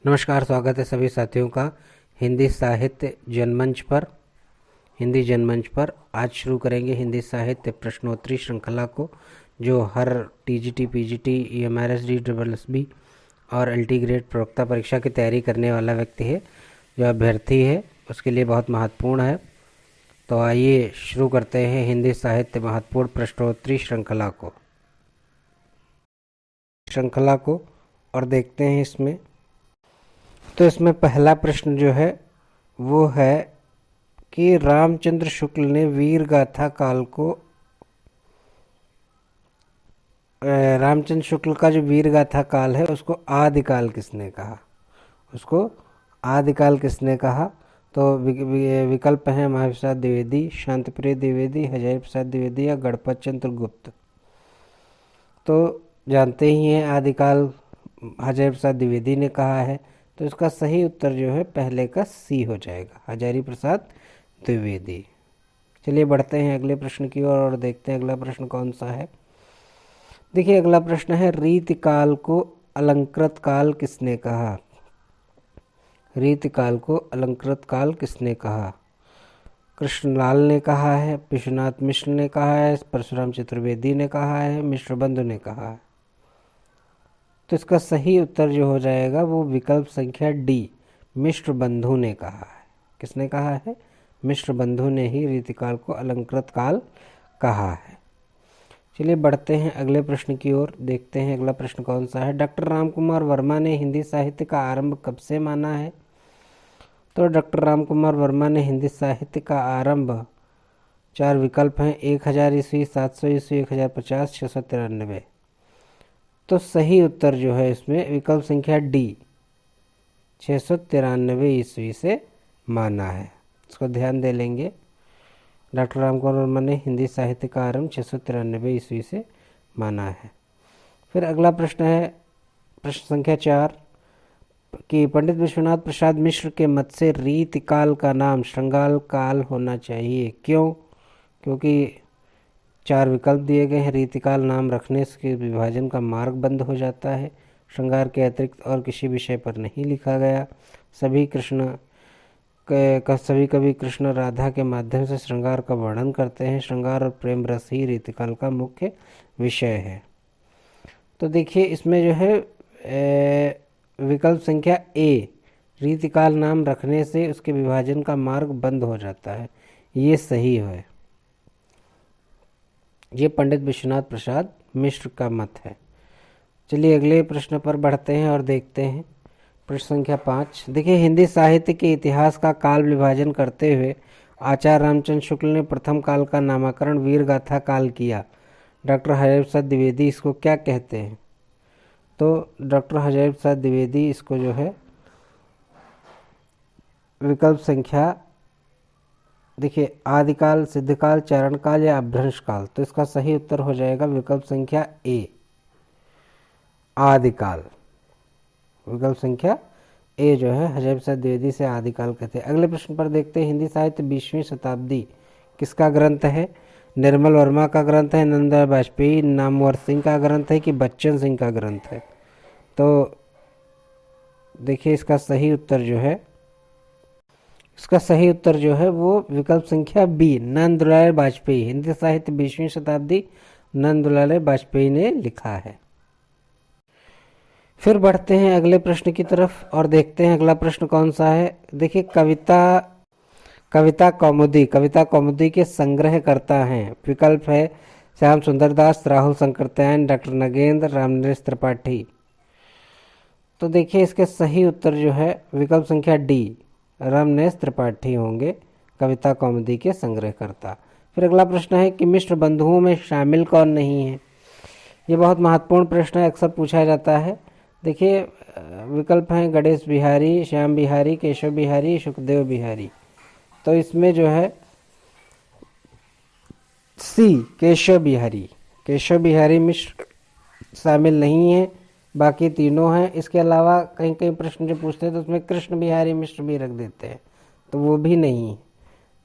नमस्कार, स्वागत है सभी साथियों का हिंदी साहित्य जनमंच पर। आज शुरू करेंगे हिंदी साहित्य प्रश्नोत्तरी श्रृंखला को, जो हर टीजीटी, पीजीटी, ईएमआरएसडी, डबलएसबी और एलटी ग्रेड प्रवक्ता परीक्षा की तैयारी करने वाला व्यक्ति है, जो अभ्यर्थी है, उसके लिए बहुत महत्वपूर्ण है। तो आइए शुरू करते हैं हिंदी साहित्य महत्वपूर्ण प्रश्नोत्तरी श्रृंखला को और देखते हैं इसमें। तो इसमें पहला प्रश्न जो है वो है कि रामचंद्र शुक्ल ने वीर गाथा काल को रामचंद्र शुक्ल का जो वीर गाथा काल है उसको आदिकाल किसने कहा? तो विकल्प हैं महाप्रसाद द्विवेदी, शांतिप्रिय द्विवेदी, हजारी प्रसाद द्विवेदी या गणपत चंद्र गुप्त। तो जानते ही हैं आदिकाल हजारी प्रसाद द्विवेदी ने कहा है, तो इसका सही उत्तर जो है पहले का सी हो जाएगा, हजारी प्रसाद द्विवेदी। चलिए बढ़ते हैं अगले प्रश्न की ओर और देखते हैं अगला प्रश्न कौन सा है। देखिए अगला प्रश्न है, रीतिकाल को अलंकृत काल किसने कहा? रीतिकाल को अलंकृत काल किसने कहा? कृष्णलाल ने कहा है, विश्वनाथ मिश्र ने कहा है, परशुराम चतुर्वेदी ने कहा है, मिश्र बंधु ने कहा है। तो इसका सही उत्तर जो हो जाएगा वो विकल्प संख्या डी, मिश्र बंधु ने कहा है। किसने कहा है? मिश्र बंधु ने ही रीतिकाल को अलंकृत काल कहा है। चलिए बढ़ते हैं अगले प्रश्न की ओर, देखते हैं अगला प्रश्न कौन सा है। डॉक्टर रामकुमार वर्मा ने हिंदी साहित्य का आरंभ कब से माना है? तो डॉक्टर रामकुमार वर्मा ने हिंदी साहित्य का आरंभ, 4 विकल्प हैं, 1000 ईस्वी, 700 ईस्वी, 1050, 693। तो सही उत्तर जो है इसमें विकल्प संख्या डी, 693 ईस्वी से माना है। इसको ध्यान दे लेंगे। डॉक्टर रामकुमार वर्मा ने हिंदी साहित्य का आरंभ 693 ईस्वी से माना है। फिर अगला प्रश्न है प्रश्न संख्या 4 कि पंडित विश्वनाथ प्रसाद मिश्र के मत से रीतिकाल का नाम श्रृंगार काल होना चाहिए। क्यों? क्योंकि 4 विकल्प दिए गए हैं। रीतिकाल नाम रखने से विभाजन का मार्ग बंद हो जाता है। श्रृंगार के अतिरिक्त और किसी विषय पर नहीं लिखा गया। सभी कवि कृष्ण राधा के माध्यम से श्रृंगार का वर्णन करते हैं। श्रृंगार और प्रेम रस ही रीतिकाल का मुख्य विषय है। तो देखिए इसमें जो है विकल्प संख्या ए, रीतिकाल नाम रखने से उसके विभाजन का मार्ग बंद हो जाता है, ये सही है। ये पंडित विश्वनाथ प्रसाद मिश्र का मत है। चलिए अगले प्रश्न पर बढ़ते हैं और देखते हैं प्रश्न संख्या 5। देखिए हिंदी साहित्य के इतिहास का काल विभाजन करते हुए आचार्य रामचंद्र शुक्ल ने प्रथम काल का नामकरण वीर गाथा काल किया। डॉक्टर हजारी प्रसाद द्विवेदी इसको क्या कहते हैं? तो डॉक्टर हजारी प्रसाद द्विवेदी इसको जो है विकल्प संख्या, देखिए आदिकाल, सिद्धकाल, चारणकाल या अपभ्रंश काल। तो इसका सही उत्तर हो जाएगा विकल्प संख्या ए, आदिकाल। विकल्प संख्या ए जो है हजारी प्रसाद द्विवेदी से आदिकाल कहते हैं। अगले प्रश्न पर देखते हैं, हिंदी साहित्य 20वीं शताब्दी किसका ग्रंथ है? निर्मल वर्मा का ग्रंथ है, नंदलाल वाजपेयी, नामवर सिंह का ग्रंथ है कि बच्चन सिंह का ग्रंथ है? तो देखिए इसका सही उत्तर जो है वो विकल्प संख्या बी, नंदलाल वाजपेयी। हिंदी साहित्य 20वीं शताब्दी नंदलाल वाजपेयी ने लिखा है। फिर बढ़ते हैं अगले प्रश्न की तरफ और देखते हैं अगला प्रश्न कौन सा है। देखिए कविता कौमुदी के संग्रहकर्ता हैं। विकल्प है श्याम सुंदर दास, राहुल शंकरत्यायन, डॉक्टर नगेंद्र, रामनरेश त्रिपाठी। तो देखिए इसके सही उत्तर जो है विकल्प संख्या डी, रामनरेश त्रिपाठी होंगे कविता कौमुदी के संग्रहकर्ता। फिर अगला प्रश्न है कि मिश्र बंधुओं में शामिल कौन नहीं है? ये बहुत महत्वपूर्ण प्रश्न है, अक्सर पूछा जाता है। देखिए विकल्प हैं गणेश बिहारी, श्याम बिहारी, केशव बिहारी, सुखदेव बिहारी। तो इसमें जो है सी, केशव बिहारी मिश्र शामिल नहीं है, बाकी तीनों हैं। इसके अलावा कहीं कहीं प्रश्न जो पूछते हैं तो उसमें कृष्ण बिहारी मिश्र भी रख देते हैं, तो वो भी नहीं है।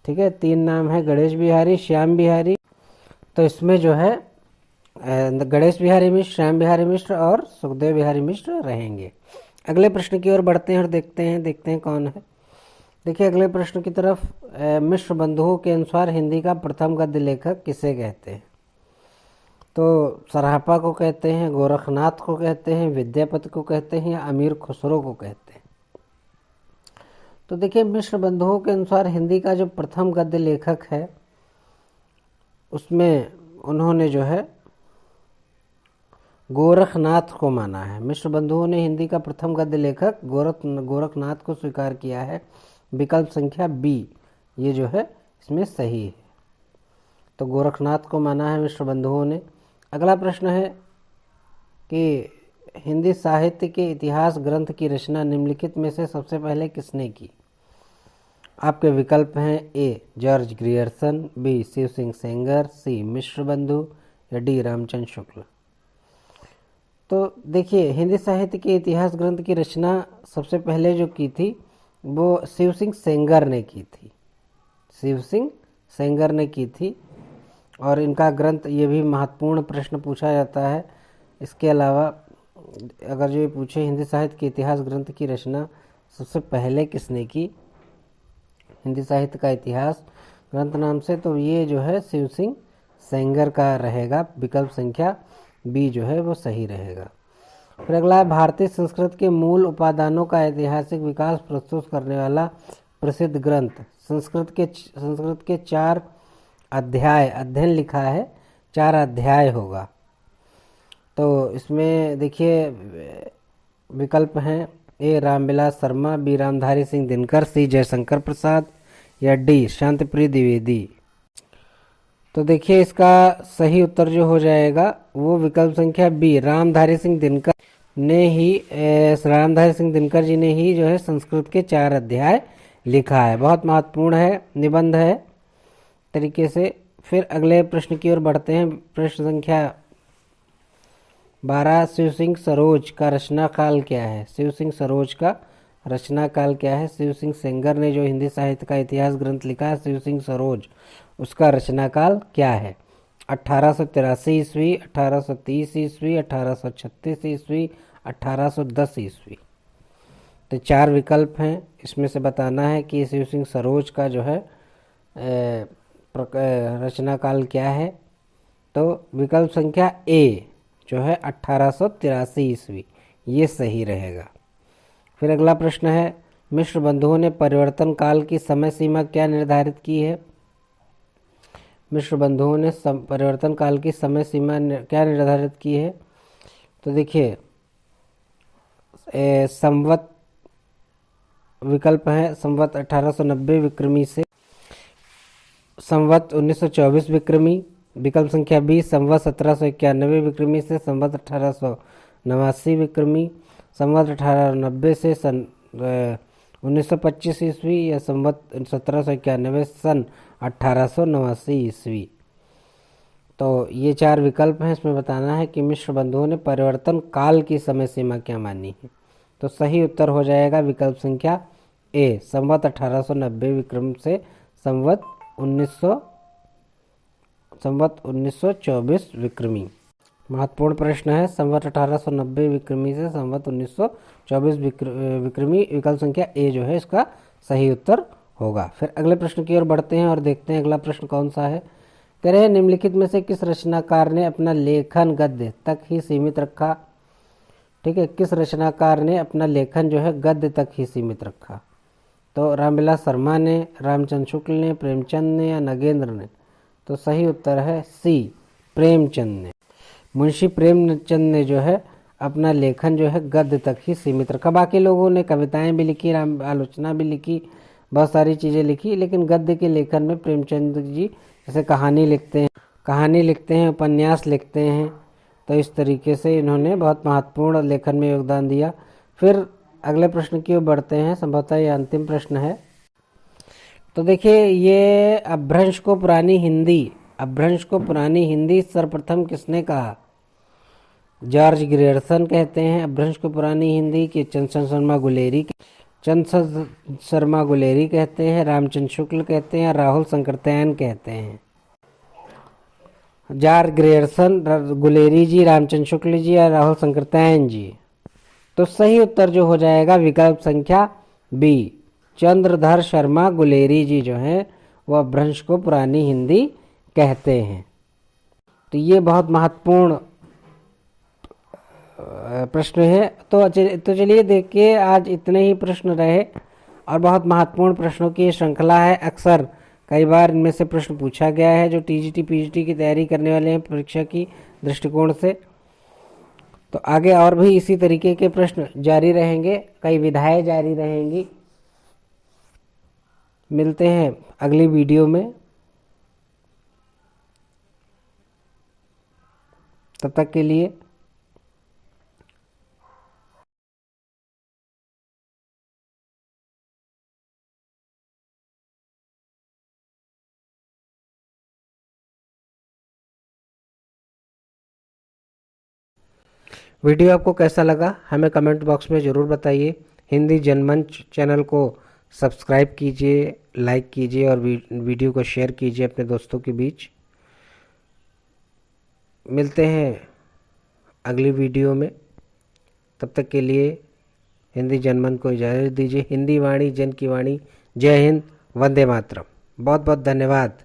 ठीक है, 3 नाम है, गणेश बिहारी, श्याम बिहारी। तो इसमें जो है गणेश बिहारी मिश्र, श्याम बिहारी मिश्र और सुखदेव बिहारी मिश्र रहेंगे। अगले प्रश्न की ओर बढ़ते हैं और देखते हैं कौन है। देखिए अगले प्रश्न की तरफ। मिश्र बंधुओं के अनुसार हिंदी का प्रथम गद्य लेखक किसे कहते हैं? तो सराहपा को कहते हैं, गोरखनाथ को कहते हैं, विद्यापति को कहते हैं, या अमीर खुसरो को कहते हैं? तो देखिए मिश्र बंधुओं के अनुसार हिंदी का जो प्रथम गद्य लेखक है उसमें उन्होंने जो है गोरखनाथ को माना है। मिश्र बंधुओं ने हिंदी का प्रथम गद्य लेखक गोरखनाथ को स्वीकार किया है। विकल्प संख्या बी ये जो है इसमें सही है। तो गोरखनाथ को माना है मिश्र बंधुओं ने। अगला प्रश्न है कि हिंदी साहित्य के इतिहास ग्रंथ की रचना निम्नलिखित में से सबसे पहले किसने की? आपके विकल्प हैं A George Grierson, B Shiv Singh Sengar, C Mishra Bandhu, या डी रामचंद्र शुक्ल। तो देखिए हिंदी साहित्य के इतिहास ग्रंथ की रचना सबसे पहले जो की थी वो शिव सिंह सेंगर ने की थी। शिव सिंह सेंगर ने की थी। और इनका ग्रंथ, ये भी महत्वपूर्ण प्रश्न पूछा जाता है। इसके अलावा अगर जो ये पूछे हिंदी साहित्य के इतिहास ग्रंथ की रचना सबसे पहले किसने की हिंदी साहित्य का इतिहास ग्रंथ नाम से, तो ये जो है शिव सिंह सेंगर का रहेगा। विकल्प संख्या बी जो है वो सही रहेगा। फिर अगला है भारतीय संस्कृत के मूल उपादानों का ऐतिहासिक विकास प्रस्तुत करने वाला प्रसिद्ध ग्रंथ। संस्कृत के 4 अध्याय अध्ययन लिखा है, 4 अध्याय होगा। तो इसमें देखिए विकल्प हैं ए रामविलास शर्मा, बी रामधारी सिंह दिनकर, सी जयशंकर प्रसाद, या डी शांतिप्रिय द्विवेदी। तो देखिए इसका सही उत्तर जो हो जाएगा वो विकल्प संख्या बी रामधारी सिंह दिनकर जी ने ही जो है संस्कृत के 4 अध्याय लिखा है। बहुत महत्वपूर्ण है, निबंध है तरीके से। फिर अगले प्रश्न की ओर बढ़ते हैं। प्रश्न संख्या 12 शिव सिंह सरोज का रचना काल क्या है? शिव सिंह सरोज का रचना काल क्या है? शिव सिंह सेंगर ने जो हिंदी साहित्य का इतिहास ग्रंथ लिखा है शिव सिंह सरोज, उसका रचना काल क्या है? 1883 ईस्वी, 1830 ईस्वी, 1836 ईस्वी, 1810 ईस्वी। तो 4 विकल्प हैं, इसमें से बताना है कि शिव सिंह सरोज का जो है रचना काल क्या है। तो विकल्प संख्या ए जो है 1883 ईस्वी ये सही रहेगा। फिर अगला प्रश्न है मिश्र बंधुओं ने परिवर्तन काल की समय सीमा क्या निर्धारित की है? मिश्र बंधुओं ने परिवर्तन काल की समय सीमा क्या निर्धारित की है? तो देखिए संवत विकल्प है संवत 1890 विक्रमी से संवत 1924 विक्रमी। विकल्प संख्या बी संवत 1791 विक्रमी से संवत 1889 विक्रमी, संवत 1890 से सन 1925 ईस्वी, या संवत 1791 सन 1889 ईस्वी। तो ये 4 विकल्प हैं, इसमें बताना है कि मिश्र बंधुओं ने परिवर्तन काल की समय सीमा क्या मानी है। तो सही उत्तर हो जाएगा विकल्प संख्या ए संवत 1890 विक्रम से संवत 1924 विक्रमी। महत्वपूर्ण प्रश्न है। संवत 1890 विक्रमी से संवत 1924 विक्रमी। विकल्प संख्या ए जो है इसका सही उत्तर होगा। फिर अगले प्रश्न की ओर बढ़ते हैं और देखते हैं अगला प्रश्न कौन सा है। कह रहे हैं निम्नलिखित में से किस रचनाकार ने अपना लेखन गद्य तक ही सीमित रखा? ठीक है, किस रचनाकार ने अपना लेखन जो है गद्य तक ही सीमित रखा? तो रामविलास शर्मा ने, रामचंद्र शुक्ल ने, प्रेमचंद ने, या नगेंद्र ने? तो सही उत्तर है सी प्रेमचंद ने। मुंशी प्रेमचंद ने जो है अपना लेखन जो है गद्य तक ही सीमित रखा। बाकी लोगों ने कविताएं भी लिखी, आलोचना भी लिखी, बहुत सारी चीज़ें लिखी, लेकिन गद्य के लेखन में प्रेमचंद जी जैसे कहानी लिखते हैं, उपन्यास लिखते हैं, तो इस तरीके से इन्होंने बहुत महत्वपूर्ण लेखन में योगदान दिया। फिर अगले प्रश्न की ओर बढ़ते हैं, संभवतः ये अंतिम प्रश्न है। तो देखिए ये अपभ्रंश को पुरानी हिंदी सर्वप्रथम किसने कहा? जॉर्ज ग्रियर्सन कहते हैं अपभ्रंश को पुरानी हिंदी की। चंद शर्मा गुलेरी कहते हैं, रामचंद्र शुक्ल कहते हैं, राहुल शंकरतैन कहते हैं। जॉर्ज ग्रियर्सन, गुलेरी जी, रामचंद्र शुक्ल जी या राहुल शंकरतैन जी? तो सही उत्तर जो हो जाएगा विकल्प संख्या बी, चंद्रधर शर्मा गुलेरी जी जो हैं वह भ्रंश को पुरानी हिंदी कहते हैं। तो ये बहुत महत्वपूर्ण प्रश्न है। तो चलिए देखिए, आज इतने ही प्रश्न रहे और बहुत महत्वपूर्ण प्रश्नों की श्रृंखला है। अक्सर कई बार इनमें से प्रश्न पूछा गया है जो टीजीटी पीजीटी की तैयारी करने वाले हैं परीक्षा की दृष्टिकोण से। तो आगे और भी इसी तरीके के प्रश्न जारी रहेंगे, कई विधाएं जारी रहेंगी। मिलते हैं अगली वीडियो में, तब तक के लिए वीडियो आपको कैसा लगा हमें कमेंट बॉक्स में ज़रूर बताइए। हिंदी जनमंच चैनल को सब्सक्राइब कीजिए, लाइक कीजिए और वीडियो को शेयर कीजिए अपने दोस्तों के बीच। मिलते हैं अगली वीडियो में, तब तक के लिए हिंदी जनमन को इजाज़त दीजिए। हिंदी वाणी जन की वाणी। जय हिंद, वंदे मातरम। बहुत बहुत धन्यवाद।